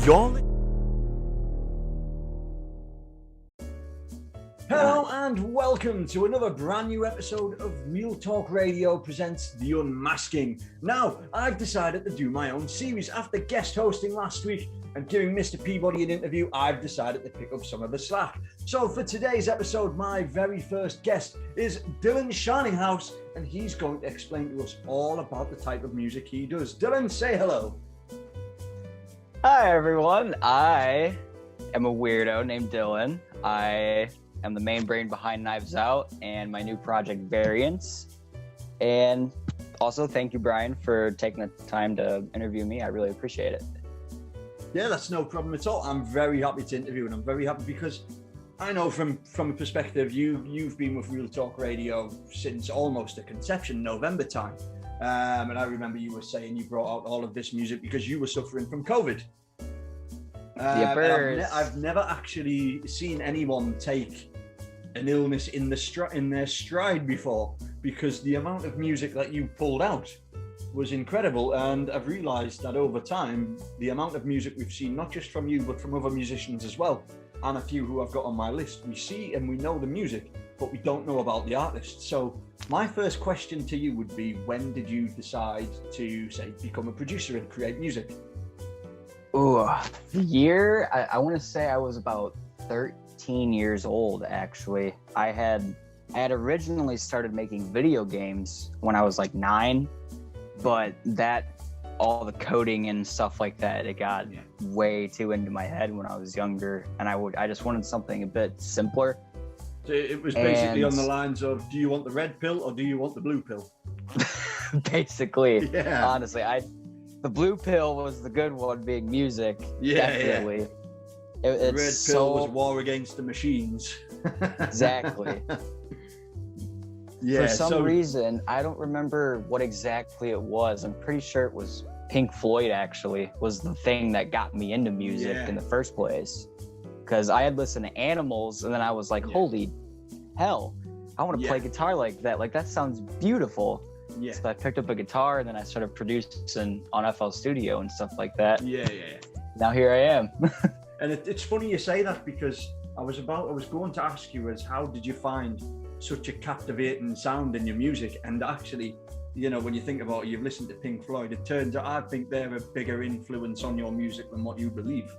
You're... Hello and welcome to another brand new episode of Real Talk Radio presents The Unmasking. Now, I've decided to do my own series. After guest hosting last week and giving Mr. Peabody an interview, I've decided to pick up some of the slack. So for today's episode, my very first guest is Dylan Sharninghouse, and he's going to explain to us all about the type of music he does. Dylan, say hello. Hi everyone, I am a weirdo named Dylan. I am the main brain behind Knives Out and my new project Variants. And also thank you, Brian, for taking the time to interview me. I really appreciate it. Yeah, that's no problem at all. I'm very happy to interview, and I'm very happy because I know from a perspective, you've been with Real Talk Radio since almost a conception, November time. And I remember you were saying you brought out all of this music because you were suffering from COVID. I've never actually seen anyone take an illness in their stride before, because the amount of music that you pulled out was incredible. And I've realized that over time, the amount of music we've seen, not just from you, but from other musicians as well, and a few who I've got on my list, we see and we know the music, but we don't know about the artist. So my first question to you would be, when did you decide to, say, become a producer and create music? Ooh, the year, I want to say I was about 13 years old, actually. I had originally started making video games when I was like 9, but all the coding and stuff like that, it got way too into my head when I was younger, and I just wanted something a bit simpler. So it was basically on the lines of, do you want the red pill or do you want the blue pill? Basically, yeah. Honestly, the blue pill was the good one, being music. Definitely. Yeah. The red pill was war against the machines. Exactly. Yeah. For some reason, I don't remember what exactly it was. I'm pretty sure it was Pink Floyd, actually, was the thing that got me into music in the first place. Because I had listened to Animals, and then I was like, holy hell, I want to play guitar like that. Like, that sounds beautiful. Yeah. So I picked up a guitar, and then I started producing on FL Studio and stuff like that. Yeah. Now here I am. And it's funny you say that, because I was going to ask you as how did you find such a captivating sound in your music? And actually, you know, when you think about it, you've listened to Pink Floyd, it turns out I think they're a bigger influence on your music than what you believe.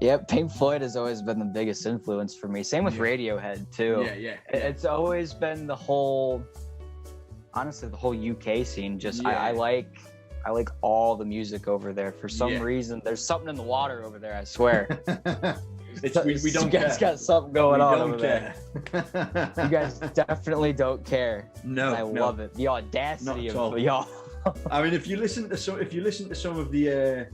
Yep, Pink Floyd has always been the biggest influence for me. Same with Radiohead too. Yeah. It's always been the whole UK scene. I like all the music over there. For some reason, there's something in the water over there, I swear. We don't care. You guys got something going on over there. You guys definitely don't care. No, I love it. The audacity of y'all. I mean, if you listen to some of the,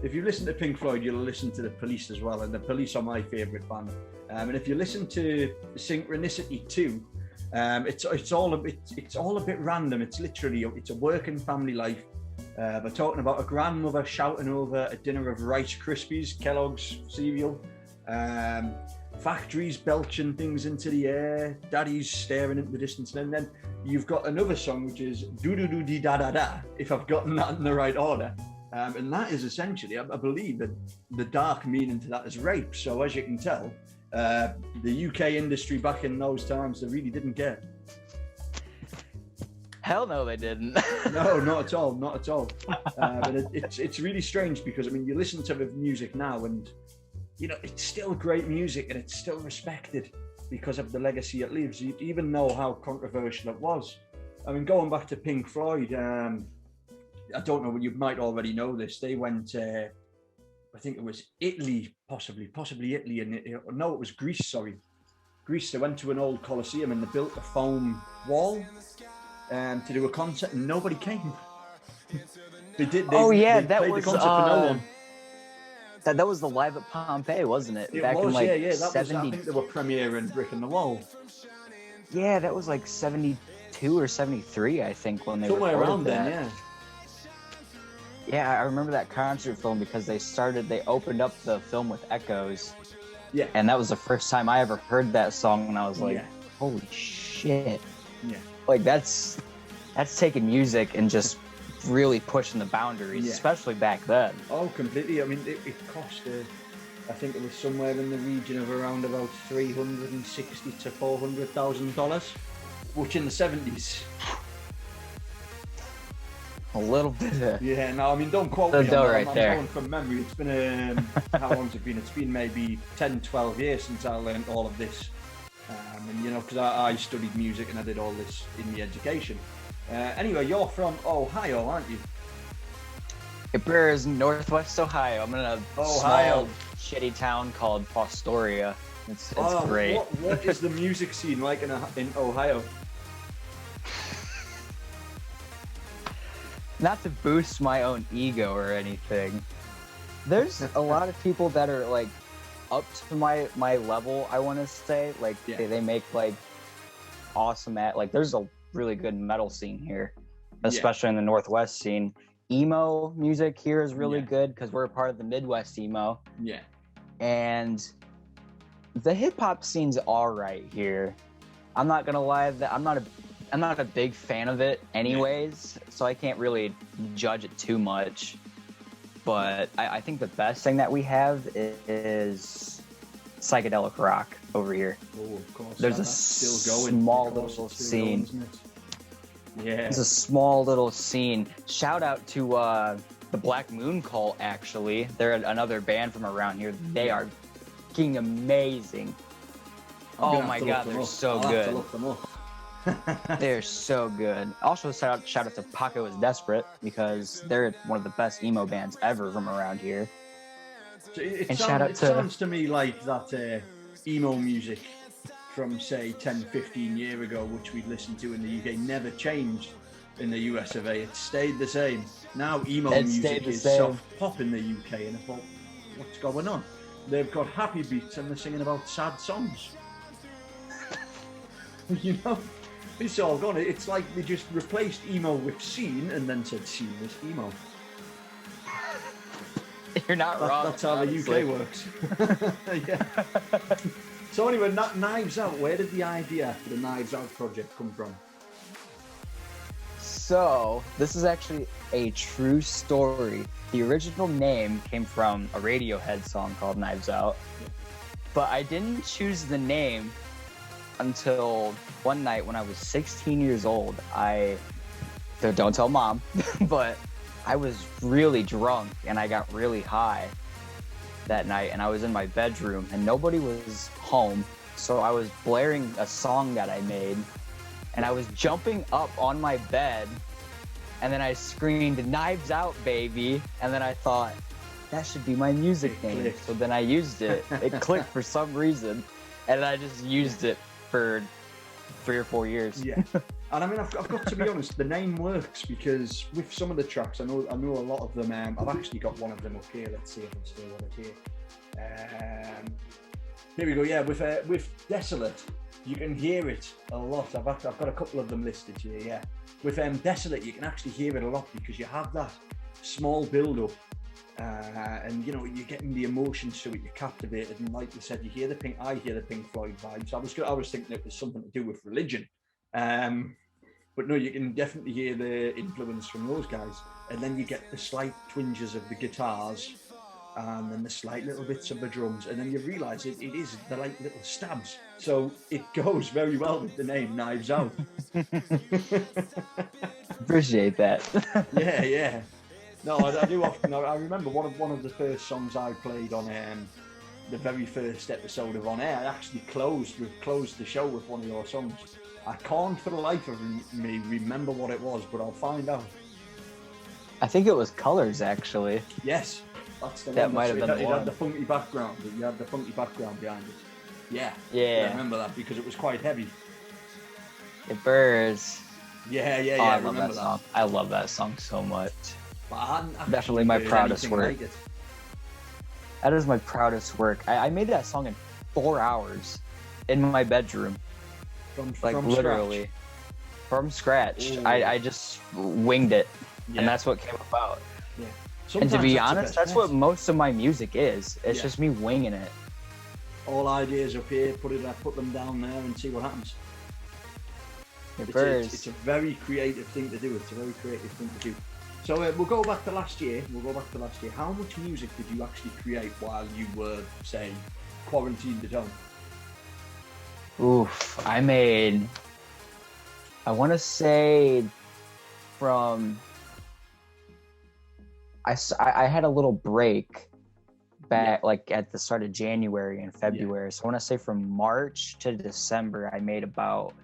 if you listen to Pink Floyd, you'll listen to the Police as well, and the Police are my favorite band. And if you listen to Synchronicity too, it's all a bit random. It's a working family life. They're talking about a grandmother shouting over a dinner of Rice Krispies, Kellogg's cereal, factories belching things into the air, daddies staring into the distance, and then you've got another song which is do do do dee da da da, if I've gotten that in the right order, and that is essentially, I believe, that the dark meaning to that is rape. So as you can tell, the UK industry back in those times, they really didn't care. Hell no, they didn't. No, not at all. But it's really strange, because I mean, you listen to the music now, and you know, it's still great music, and it's still respected because of the legacy it leaves. You even know how controversial it was. I mean, going back to Pink Floyd, I don't know, you might already know this. They went, I think it was Italy, possibly Italy, and it was Greece. Sorry, Greece. They went to an old Colosseum and they built a foam wall to do a concert, and nobody came. They played the concert for no one. That was the Live at Pompeii, wasn't it? That was, I think they were premiering Brick in the Wall. Yeah, that was like 72 or 73, I think, when they somewhere recorded around that. then, Yeah, I remember that concert film because they opened up the film with Echoes. Yeah. And that was the first time I ever heard that song, and I was like, holy shit. Yeah. Like, that's taking music and just really pushing the boundaries, especially back then. Oh, completely. I mean, it cost, I think it was somewhere in the region of around about $360,000 to $400,000, which in the 70s. A little bit. Yeah, no, I mean, don't quote me on that. Right I'm there. going from memory. It's been, how long's it been? It's been maybe 10, 12 years since I learned all of this. And, you know, because I studied music and I did all this in the education. Anyway, you're from Ohio, aren't you? It bears Northwest Ohio. I'm in a small, shitty town called Fostoria. It's great. What is the music scene like in Ohio? Not to boost my own ego or anything, there's a lot of people that are like up to my level, I want to say. Like they make like awesome there's a really good metal scene here, especially in the Northwest scene. Emo music here is really good because we're a part of the Midwest emo. Yeah. And the hip hop scene's all right here. I'm not gonna lie that I'm not a big fan of it anyways, so I can't really judge it too much. But I think the best thing that we have is psychedelic rock over here. Oh, of course. There's a small little scene. Yeah. It's a small little scene. Shout out to the Black Moon Cult, actually. They're another band from around here. They are fucking amazing. Oh my god, they're so good. I'll have to look them up. They're so good. Also, shout out to Paco is Desperate, because they're one of the best emo bands ever from around here. So it sounds to me like that emo music from, say, 10, 15 years ago, which we listened to in the UK, never changed in the US of A. It stayed the same. Now emo music is soft pop in the UK, and I thought, what's going on? They've got happy beats and they're singing about sad songs. You know? It's all gone. It's like they just replaced emo with scene and then said scene was emo. You're not wrong. That's how honestly. The UK works. Yeah. So anyway, Knives Out, where did the idea for the Knives Out project come from? So, this is actually a true story. The original name came from a Radiohead song called Knives Out. But I didn't choose the name until one night when I was 16 years old. Don't tell mom, but I was really drunk and I got really high that night, and I was in my bedroom and nobody was home. So I was blaring a song that I made and I was jumping up on my bed, and then I screamed, "Knives Out, baby." And then I thought, that should be my music name. So then I used it. It clicked for some reason, and I just used it for 3 or 4 years. Yeah. And I mean, I've got to be honest, the name works because with some of the tracks, I know a lot of them. I've actually got one of them up here. Let's see if I still got it here. Here we go. Yeah, with Desolate, you can hear it a lot. I've got a couple of them listed here. Yeah, with Desolate, you can actually hear it a lot because you have that small build-up, and you know you're getting the emotions to it. You're captivated, and like you said, I hear the Pink Floyd vibes. I was thinking it was something to do with religion. But no, you can definitely hear the influence from those guys. And then you get the slight twinges of the guitars and then the slight little bits of the drums. And then you realise it is the like little stabs. So it goes very well with the name Knives Out. Appreciate that. Yeah. No, I do often. I remember one of the first songs I played on the very first episode of On Air. I actually closed the show with one of your songs. I can't for the life of me remember what it was, but I'll find out. I think it was Colors, actually. Yes, that's the that one. Might have been the one. It had the funky background. You had the funky background behind it. Yeah. I remember that because it was quite heavy. It burrs. Yeah. I love that song. I love that song so much. Definitely my proudest work. Like that is my proudest work. I made that song in 4 hours in my bedroom. From literally scratch. From scratch. I just winged it, and that's what came about. Yeah. And to be honest, that's what most of my music is. It's just me winging it. All ideas up here, put them down there and see what happens. It's a very creative thing to do. So we'll go back to last year. How much music did you actually create while you were, say, quarantined at home? Oof, I want to say from, I had a little break back like at the start of January and February. So I want to say from March to December, I made about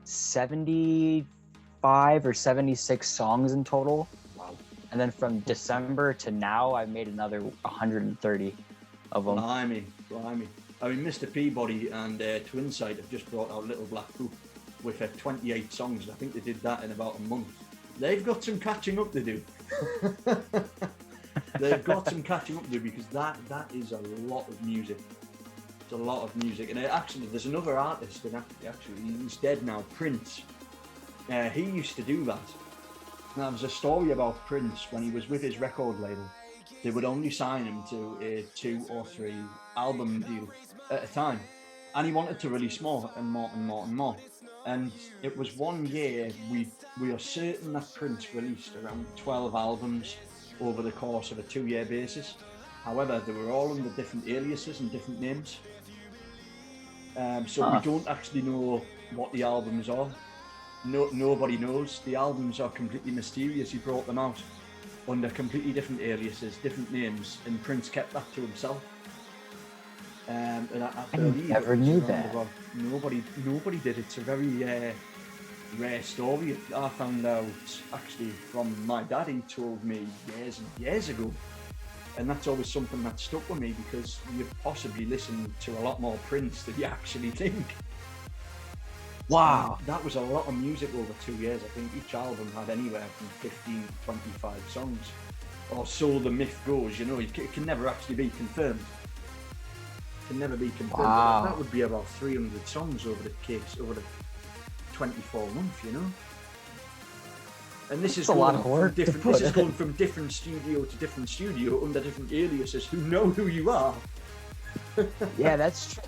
75 or 76 songs in total. Wow. And then from December to now, I've made another 130 of them. Blimey. I mean, Mr. Peabody and Twinsight have just brought out Little Black Book with 28 songs. I think they did that in about a month. They've got some catching up to do. Because that is a lot of music. It's a lot of music. And actually, there's another artist, and actually he's dead now, Prince. He used to do that. Now, there's a story about Prince when he was with his record label. They would only sign him to a 2 or 3 album deal at a time. And he wanted to release more and more and more and more. And it was one year, we are certain that Prince released around 12 albums over the course of a 2-year basis. However, they were all under different aliases and different names. So we don't actually know what the albums are. Nobody knows. The albums are completely mysterious. He brought them out under completely different aliases, different names, and Prince kept that to himself. And I believe never knew that. Nobody did. It's a very rare story. I found out actually from my dad. He told me years and years ago, and that's always something that stuck with me because you've possibly listened to a lot more Prince than you actually think. Wow. That was a lot of music over 2 years. I think each album had anywhere from 15 to 25 songs, or so the myth goes. You know, it can never actually be confirmed. Can never be confirmed. Wow. That would be about 300 songs over the 24 months, you know. And this is a lot of work. This is going from different studio to different studio under different aliases who know who you are. Yeah, that's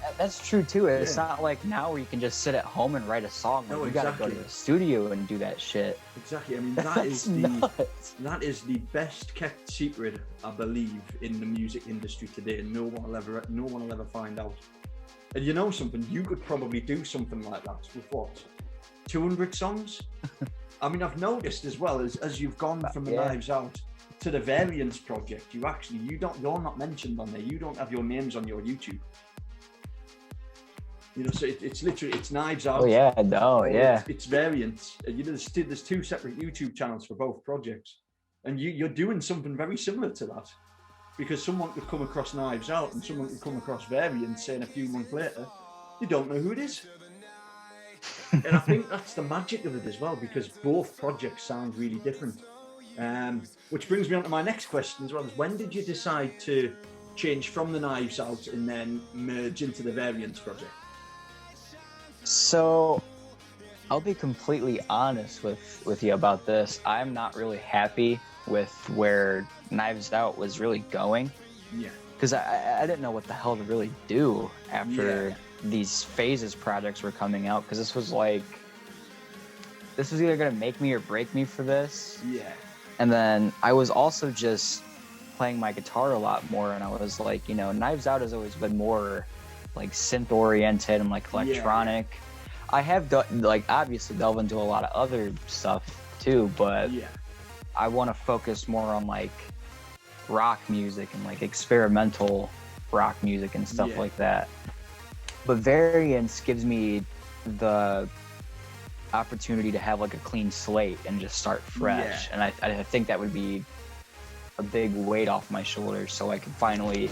true too. It's not like now where you can just sit at home and write a song. Like, you gotta go to the studio and do that shit. Exactly. I mean, that is the best kept secret, I believe, in the music industry today. No one will ever find out. And you know something? You could probably do something like that with what? 200 songs? I mean, I've noticed as well as you've gone from the Knives Out to the Variants project, you're not mentioned on there. You don't have your names on your YouTube. You know, so it's literally Knives Out. It's Variants. You know, there's 2 separate YouTube channels for both projects, and you're doing something very similar to that, because someone could come across Knives Out and someone could come across Variants, saying a few months later, you don't know who it is. And I think that's the magic of it as well, because both projects sound really different. Which brings me on to my next question as well, is when did you decide to change from the Knives Out and then merge into the Variants project? So I'll be completely honest with you about this. I'm not really happy with where Knives Out was really going. Yeah. Because I didn't know what the hell to really do after these Phases projects were coming out, because this was either going to make me or break me for this. Yeah. And then I was also just playing my guitar a lot more, and I was like, you know, Knives Out has always been more like synth oriented and like electronic. Yeah. I have obviously delved into a lot of other stuff too, but I want to focus more on like rock music and like experimental rock music and stuff like that. But Variants gives me the opportunity to have like a clean slate and just start fresh, and I think that would be a big weight off my shoulders, so I can finally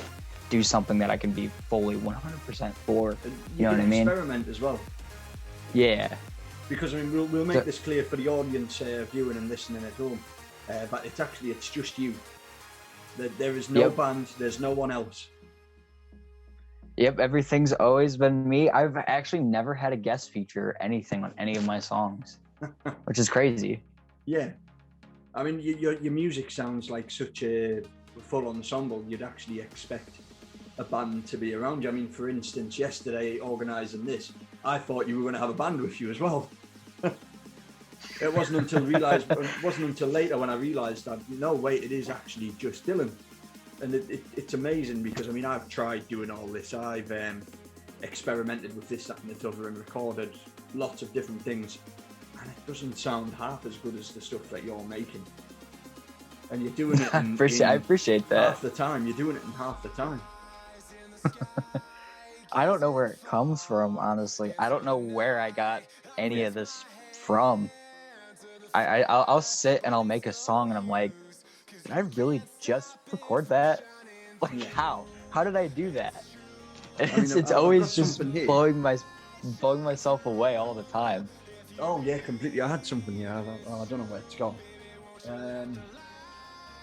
do something that I can be fully 100% for. You know what I mean? Experiment as well. Yeah. Because I mean, we'll make this clear for the audience viewing and listening at home, but it's just you. There is no band. There's no one else. Yep, everything's always been me. I've actually never had a guest feature or anything on any of my songs, which is crazy. Yeah. I mean, your music sounds like such a full ensemble. You'd actually expect a band to be around you. I mean, for instance, yesterday organising this, I thought you were going to have a band with you as well. It wasn't until later when I realised that, no, wait, it is actually just Dylan. And it's amazing because, I mean, I've tried doing all this. I've experimented with this, that and the other and recorded lots of different things. And it doesn't sound half as good as the stuff that you're making. And you're doing it in I appreciate that. Half the time. You're doing it in half the time. I don't know where it comes from, honestly. I don't know where I got any of this from. I'll sit and I'll make a song and I'm like, did I really just record that? Like, how? How did I do that? And it's always just blowing myself away all the time. Oh yeah, completely. I had something here. I don't know where it's gone.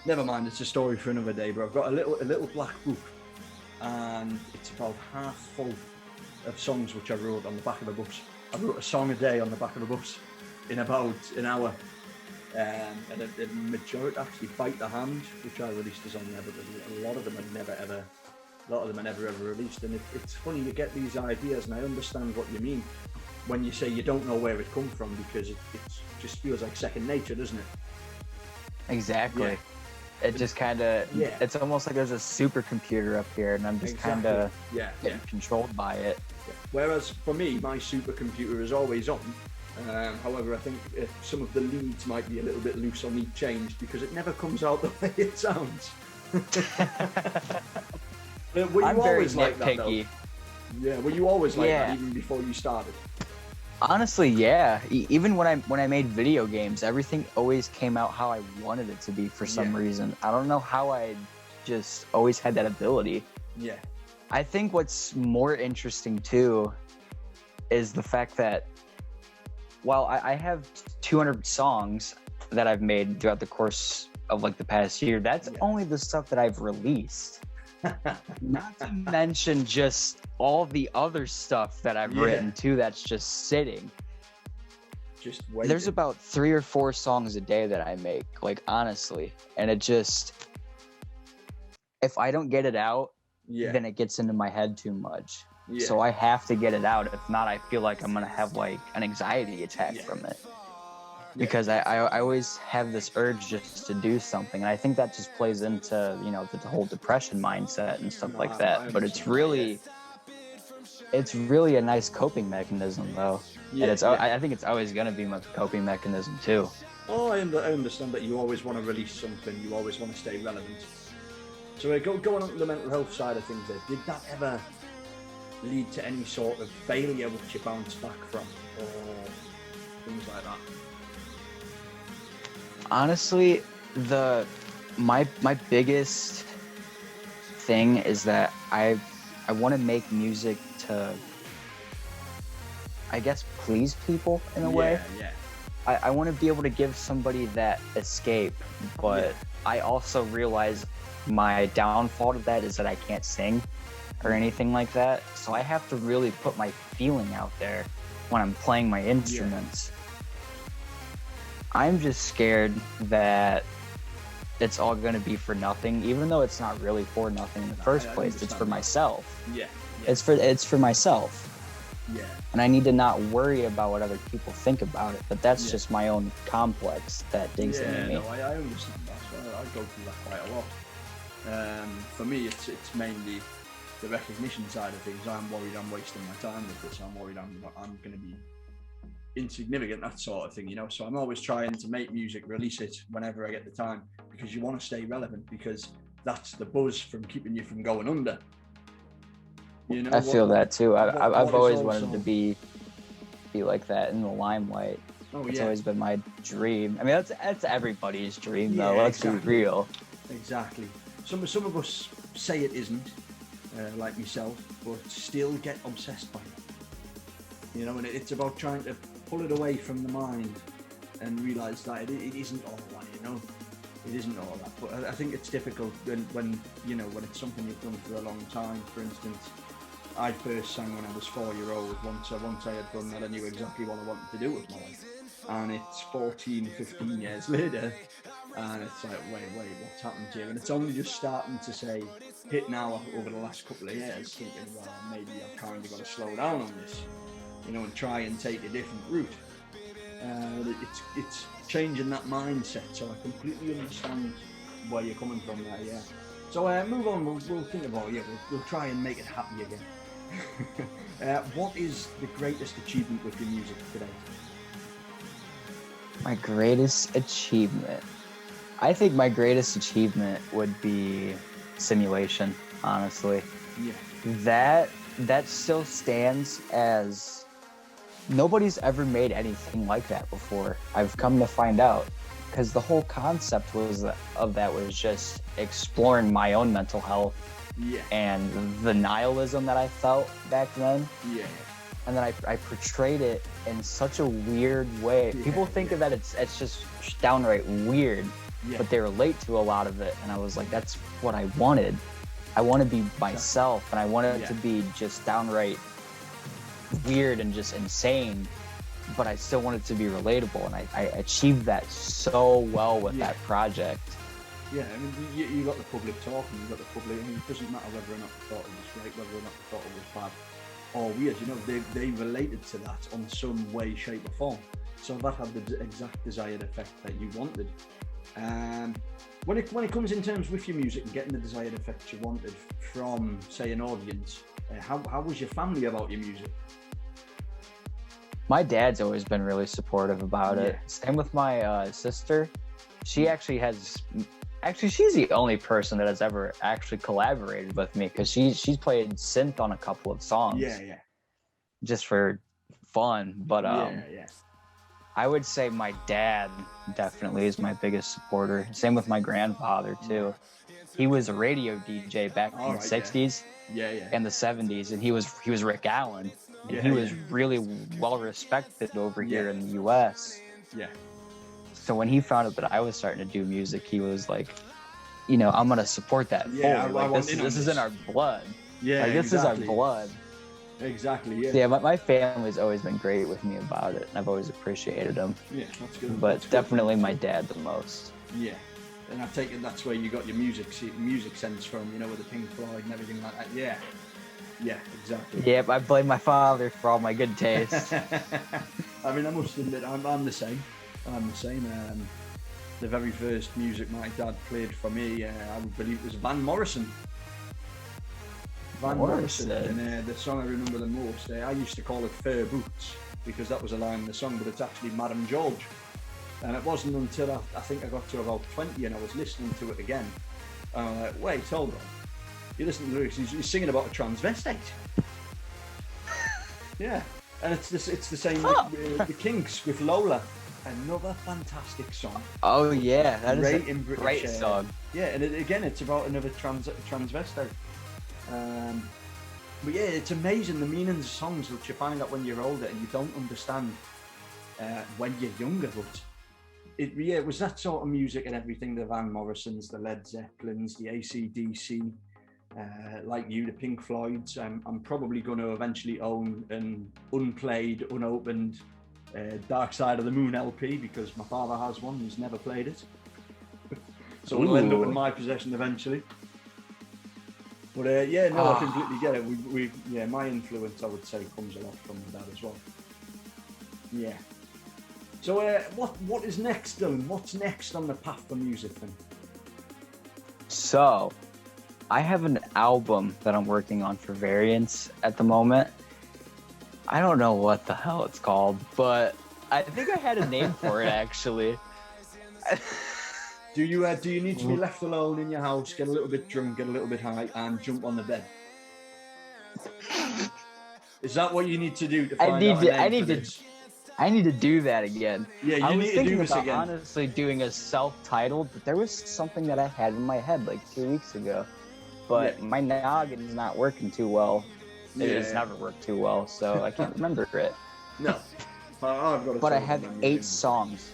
Never mind. It's a story for another day. But I've got a little black book, and it's about half full of songs which I wrote on the back of a bus. I wrote a song a day on the back of a bus in about an hour. And the majority actually Bite the Hand, which I released as on there, but a lot of them are never ever released. And it's funny, you get these ideas, and I understand what you mean when you say you don't know where it come from, because it just feels like second nature, doesn't it? Exactly. Yeah. It just kind of, it's almost like there's a supercomputer up here, and I'm just kind of getting controlled by it. Yeah. Whereas for me, my supercomputer is always on. However, I think some of the leads might be a little bit loose or need changed because it never comes out the way it sounds. Were you I'm always very like that, though? Yeah, were you always like that even before you started? Honestly, yeah. Even when I made video games, everything always came out how I wanted it to be for some reason. I don't know how I just always had that ability. Yeah. I think what's more interesting too is the fact that while I have 200 songs that I've made throughout the course of like the past year, that's only the stuff that I've released. Not to mention just all the other stuff that I've written too that's just sitting. Just waiting. There's about 3 or 4 songs a day that I make, like honestly. And it just, if I don't get it out, then it gets into my head too much. Yeah. So I have to get it out. If not, I feel like I'm going to have like an anxiety attack from it. Because I always have this urge just to do something. And I think that just plays into, you know, the whole depression mindset and stuff like that. But it's really a nice coping mechanism though. Yeah, and I think it's always going to be my coping mechanism too. Oh, I understand that you always want to release something. You always want to stay relevant. So going on to the mental health side of things there, did that ever lead to any sort of failure which you bounce back from or things like that? Honestly, my biggest thing is that I want to make music to, I guess, please people in a way. Yeah. I want to be able to give somebody that escape, but I also realize my downfall to that is that I can't sing or anything like that. So I have to really put my feeling out there when I'm playing my instruments. I'm just scared that it's all going to be for nothing, even though it's not really for nothing in the first place. It's for myself. Yeah. It's for myself. Yeah. And I need to not worry about what other people think about it. But that's just my own complex that digs into me. No, I understand that. So I go through that quite a lot. For me, it's mainly the recognition side of things. I'm worried I'm wasting my time with this. I'm worried I'm going to be insignificant, that sort of thing, you know. So I'm always trying to make music, release it whenever I get the time, because you want to stay relevant, because that's the buzz from keeping you from going under. You know, I feel that too. I've always wanted to be like that in the limelight. It's always been my dream. I mean, that's everybody's dream, though. Let's be real. Exactly. Some of us say it isn't, like myself, but still get obsessed by it. You know, and it's about trying to pull it away from the mind and realise that it isn't all that, you know. It isn't all that. But I think it's difficult when you know, when it's something you've done for a long time. For instance, I first sang when I was 4-year-old. Once I had done that, I knew exactly what I wanted to do with my life. And it's 14, 15 years later, and it's like, wait, what's happened here? And it's only just starting to say, hit now over the last couple of years, thinking, well, maybe I've kind of got to slow down on this, you know, and try and take a different route. It's changing that mindset. So I completely understand where you're coming from there. Yeah. So move on. We'll think about it. Yeah, we'll try and make it happy again. What is the greatest achievement with your music today? My greatest achievement. I think my greatest achievement would be simulation, honestly. Yeah. That still stands as nobody's ever made anything like that before. I've come to find out, because the whole concept was just exploring my own mental health and the nihilism that I felt back then. Yeah. And then I portrayed it in such a weird way. People think of that it's just downright weird, but they relate to a lot of it. And I was like, that's what I wanted. I want to be myself, and I want it to be just downright weird and just insane, but I still want it to be relatable. And I achieved that so well with that project. Yeah, I mean, you got the public talking, you got the public. I mean, it doesn't matter whether or not they thought it was great, whether or not they thought it was bad or weird. You know, they related to that on some way, shape, or form. So that had the exact desired effect that you wanted. When it comes in terms with your music and getting the desired effect you wanted from, say, an audience, how was your family about your music? My dad's always been really supportive about it. Same with my sister. She she's the only person that has ever actually collaborated with me, because she's played synth on a couple of songs. Yeah. Just for fun. But I would say my dad definitely is my biggest supporter. Same with my grandfather too. He was a radio DJ back in the 60s and the 70s, and he was Rick Allen. And he was really well respected over here in the US. Yeah. So when he found out that I was starting to do music, he was like, you know, I'm gonna support that forward. Like, this is in our blood. Yeah, like, this is our blood. Exactly. Yeah. Yeah, my family's always been great with me about it, and I've always appreciated them. Yeah, that's good. But that's definitely good. my dad the most. Yeah, and I take it that's where you got your music sense from, you know, with the Pink Floyd and everything like that. Yeah. Yeah, exactly. Yeah, I blame my father for all my good taste. I mean, I must admit, I'm the same. The very first music my dad played for me, I would believe it was Van Morrison. And the song I remember the most, I used to call it Fur Boots, because that was a line in the song, but it's actually Madam George. And it wasn't until I think I got to about 20 and I was listening to it again, and I'm like, wait, hold on. You listen to the lyrics, he's singing about a transvestite. Yeah, and it's the same with the Kinks with Lola. Another fantastic song. Oh yeah, that great is a great song. Yeah, and again, it's about another transvestite. But yeah, it's amazing the meanings of songs which you find out when you're older and you don't understand when you're younger. But it was that sort of music and everything, the Van Morrisons, the Led Zeppelins, the AC/DC, like you, the Pink Floyds. I'm probably going to eventually own an unplayed, unopened Dark Side of the Moon LP, because my father has one, he's never played it. So it'll end up in my possession eventually. But I completely get it. My influence, I would say, comes a lot from that as well. Yeah. So what is next, Dylan? What's next on the path for music then? So, I have an album that I'm working on for Variants at the moment. I don't know what the hell it's called, but I think I had a name for it actually. Do you need to be left alone in your house, get a little bit drunk, get a little bit high, and jump on the bed? Is that what you need to do to find out a name for this? I need to do that again. Yeah, you need to do this again. Honestly, doing a self-titled, but there was something that I had in my head like 2 weeks ago, but my noggin's not working too well. It's never worked too well, so I can't remember it. No, I've got. But I have 8 songs.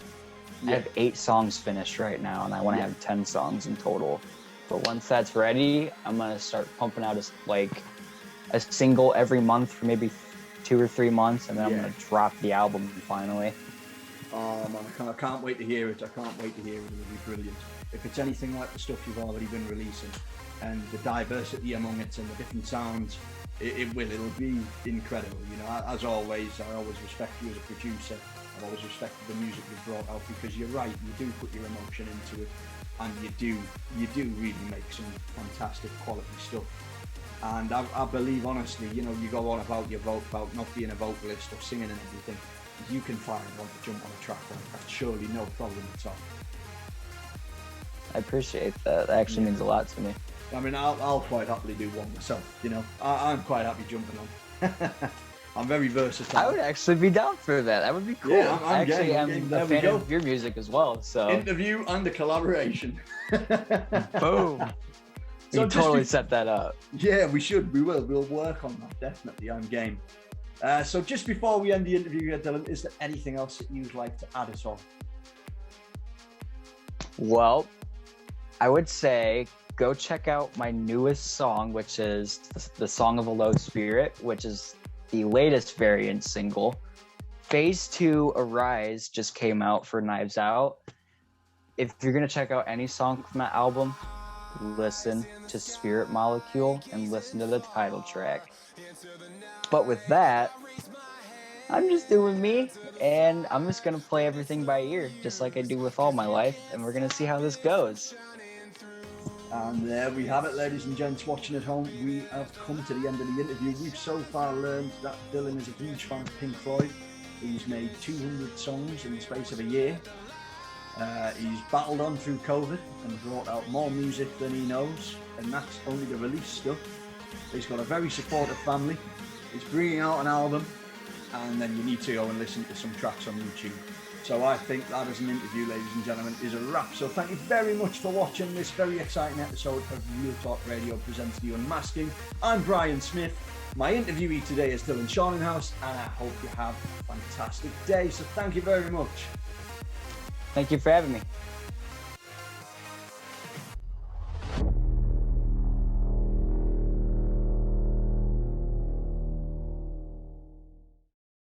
I have 8 songs finished right now, and I want to have 10 songs in total. But once that's ready, I'm gonna start pumping out a single every month for maybe 2 or 3 months, and then I'm gonna drop the album finally. Oh man, I can't wait to hear it. It'll be brilliant. If it's anything like the stuff you've already been releasing, and the diversity among it and the different sounds, it'll be incredible. You know, as always, I always respect you as a producer, I've always respected the music you've brought out, because you're right, you do put your emotion into it, and you do really make some fantastic quality stuff. And I believe, honestly, you know, you go on about your vote, about not being a vocalist or singing and everything, you can find one to jump on a track on. That's surely no problem at all. I appreciate that. That actually means a lot to me. I mean, I'll quite happily do one myself, you know. I'm quite happy jumping on. I'm very versatile. I would actually be down for that. That would be cool. Yeah, I'm a fan of your music as well. So interview and a collaboration. Boom. So we totally set that up. Yeah, we should. We will. We'll work on that. Definitely. I'm game. So just before we end the interview here, Dylan, is there anything else that you'd like to add at all? Well, I would say go check out my newest song, which is the Song of a Low Spirit, which is the latest variant single. Phase 2 Arise just came out for Knives Out. If you're going to check out any song from that album, listen to Spirit Molecule and listen to the title track. But with that, I'm just doing me, and I'm just going to play everything by ear, just like I do with all my life, and we're going to see how this goes. And there we have it, ladies and gents watching at home. We have come to the end of the interview. We've so far learned that Dylan is a huge fan of Pink Floyd. He's made 200 songs in the space of a year. He's battled on through COVID and brought out more music than he knows, and that's only the release stuff. He's got a very supportive family. He's bringing out an album, and then you need to go and listen to some tracks on YouTube. So I think that as an interview, ladies and gentlemen, is a wrap. So thank you very much for watching this very exciting episode of Real Talk Radio presents the Unmasking. I'm Brian Smith. My interviewee today is Dylan Sharninghouse, and I hope you have a fantastic day. So thank you very much. Thank you for having me.